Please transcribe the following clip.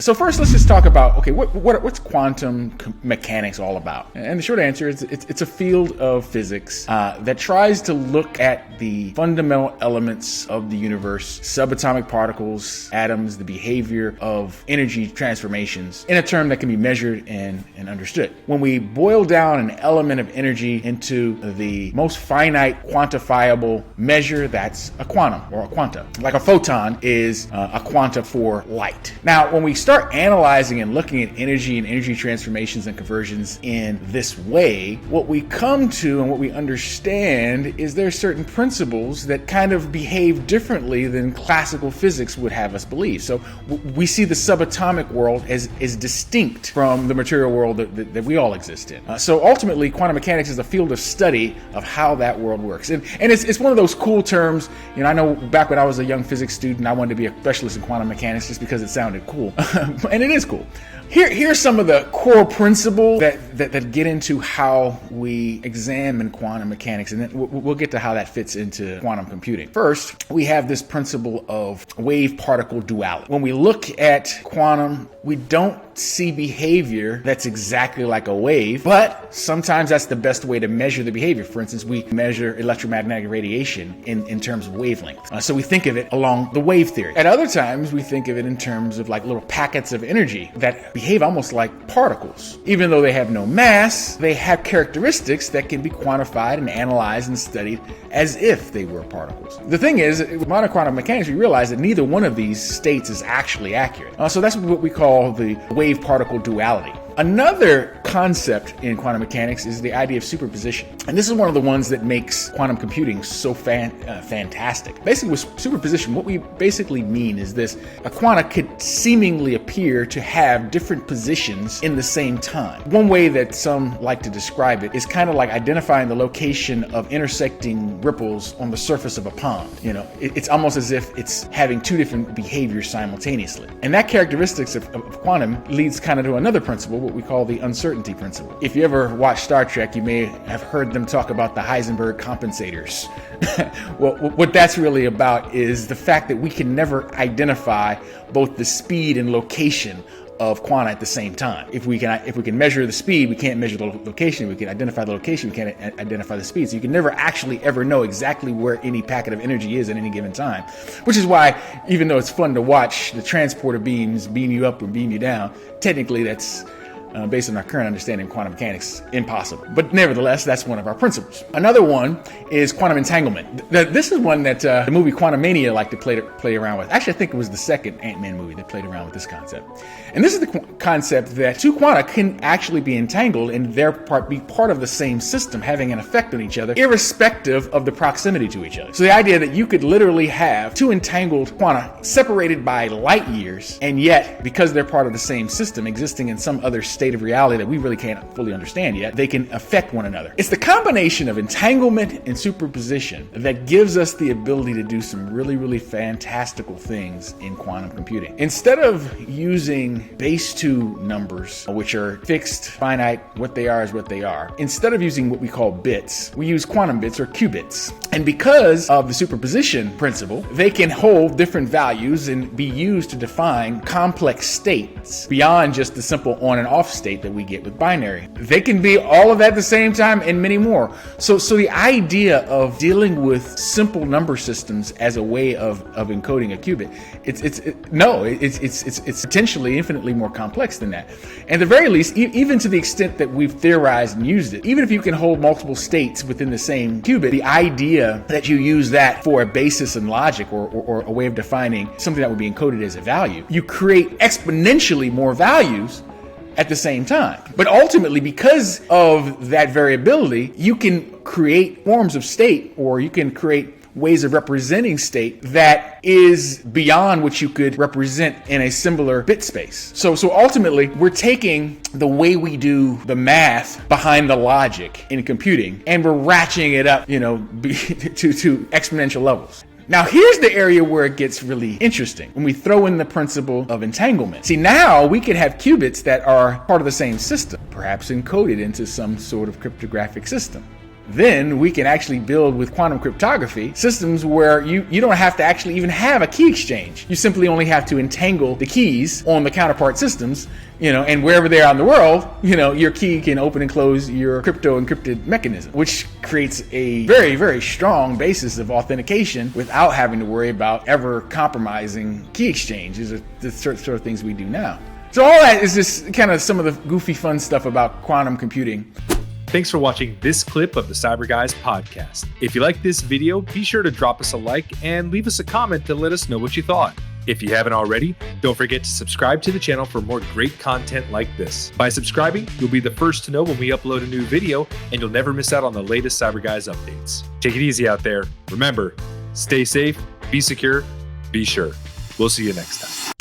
So first, let's just talk about, okay, what's quantum mechanics all about? And the short answer is it's a field of physics that tries to look at the fundamental elements of the universe, subatomic particles, atoms, the behavior of energy transformations in a term that can be measured and understood. When we boil down an element of energy into the most finite quantifiable measure, that's a quantum or a quanta. Like a photon is a quanta for light. Now, when we start analyzing and looking at energy and energy transformations and conversions in this way, what we come to and what we understand is there are certain principles that kind of behave differently than classical physics would have us believe. So we see the subatomic world as distinct from the material world that we all exist in. So ultimately, quantum mechanics is a field of study of how that world works. And it's one of those cool terms. You know, I know back when I was a young physics student, I wanted to be a specialist in quantum mechanics just because it sounded cool. And it is cool. Here's some of the core principles that get into how we examine quantum mechanics, and then we'll get to how that fits into quantum computing. First, we have this principle of wave-particle duality. When we look at quantum, we don't see behavior that's exactly like a wave, but sometimes that's the best way to measure the behavior. For instance, we measure electromagnetic radiation in terms of wavelength. So we think of it along the wave theory. At other times, we think of it in terms of like little packets of energy that behave almost like particles. Even though they have no mass, they have characteristics that can be quantified and analyzed and studied as if they were particles. The thing is, with modern quantum mechanics, we realize that neither one of these states is actually accurate. So that's what we call the wave-particle duality. Another concept in quantum mechanics is the idea of superposition. And this is one of the ones that makes quantum computing so fantastic. Basically, with superposition, what we basically mean is this. A quanta could seemingly appear to have different positions in the same time. One way that some like to describe it is kind of like identifying the location of intersecting ripples on the surface of a pond. You know, it's almost as if it's having two different behaviors simultaneously. And that characteristics of quantum leads kind of to another principle, what we call the uncertainty principle. If you ever watch Star Trek, you may have heard them talk about the Heisenberg compensators. Well, what that's really about is the fact that we can never identify both the speed and location of quanta at the same time. If we can measure the speed, we can't measure the location. We can identify the location, we can't identify the speed. So you can never actually ever know exactly where any packet of energy is at any given time. Which is why, even though it's fun to watch the transporter beams beam you up or beam you down, technically that's based on our current understanding of quantum mechanics, impossible. But nevertheless, that's one of our principles. Another one is quantum entanglement. This is one that the movie Quantumania liked to play around with. Actually, I think it was the second Ant-Man movie that played around with this concept. And this is the concept that two quanta can actually be entangled and be part of the same system, having an effect on each other, irrespective of the proximity to each other. So the idea that you could literally have two entangled quanta separated by light years, and yet, because they're part of the same system, existing in some other state of reality that we really can't fully understand yet, they can affect one another. It's the combination of entanglement and superposition that gives us the ability to do some really, really fantastical things in quantum computing. Instead of using base 2 numbers, which are fixed, finite, what they are is what they are, instead of using what we call bits, we use quantum bits or qubits. And because of the superposition principle, they can hold different values and be used to define complex states beyond just the simple on and off state that we get with binary. They can be all of that at the same time and many more. So the idea of dealing with simple number systems as a way of encoding a qubit, it's potentially infinitely more complex than that. And at the very least, even to the extent that we've theorized and used it, even if you can hold multiple states within the same qubit, the idea that you use that for a basis in logic or a way of defining something that would be encoded as a value, you create exponentially more values at the same time. But ultimately, because of that variability, you can create forms of state, or you can create ways of representing state that is beyond what you could represent in a similar bit space. So ultimately, we're taking the way we do the math behind the logic in computing, and we're ratcheting it up, to exponential levels. Now, here's the area where it gets really interesting when we throw in the principle of entanglement. See, now we can have qubits that are part of the same system, perhaps encoded into some sort of cryptographic system. then we can actually build with quantum cryptography systems where you don't have to actually even have a key exchange. You simply only have to entangle the keys on the counterpart systems, and wherever they are in the world, your key can open and close your crypto encrypted mechanism, which creates a very, very strong basis of authentication without having to worry about ever compromising key exchange. These are the sort of things we do now. So all that is just kind of some of the goofy fun stuff about quantum computing. Thanks for watching this clip of the Cyber Guys podcast. If you like this video, be sure to drop us a like and leave us a comment to let us know what you thought. If you haven't already, don't forget to subscribe to the channel for more great content like this. By subscribing, you'll be the first to know when we upload a new video, and you'll never miss out on the latest Cyber Guys updates. Take it easy out there. Remember, stay safe, be secure, be sure. We'll see you next time.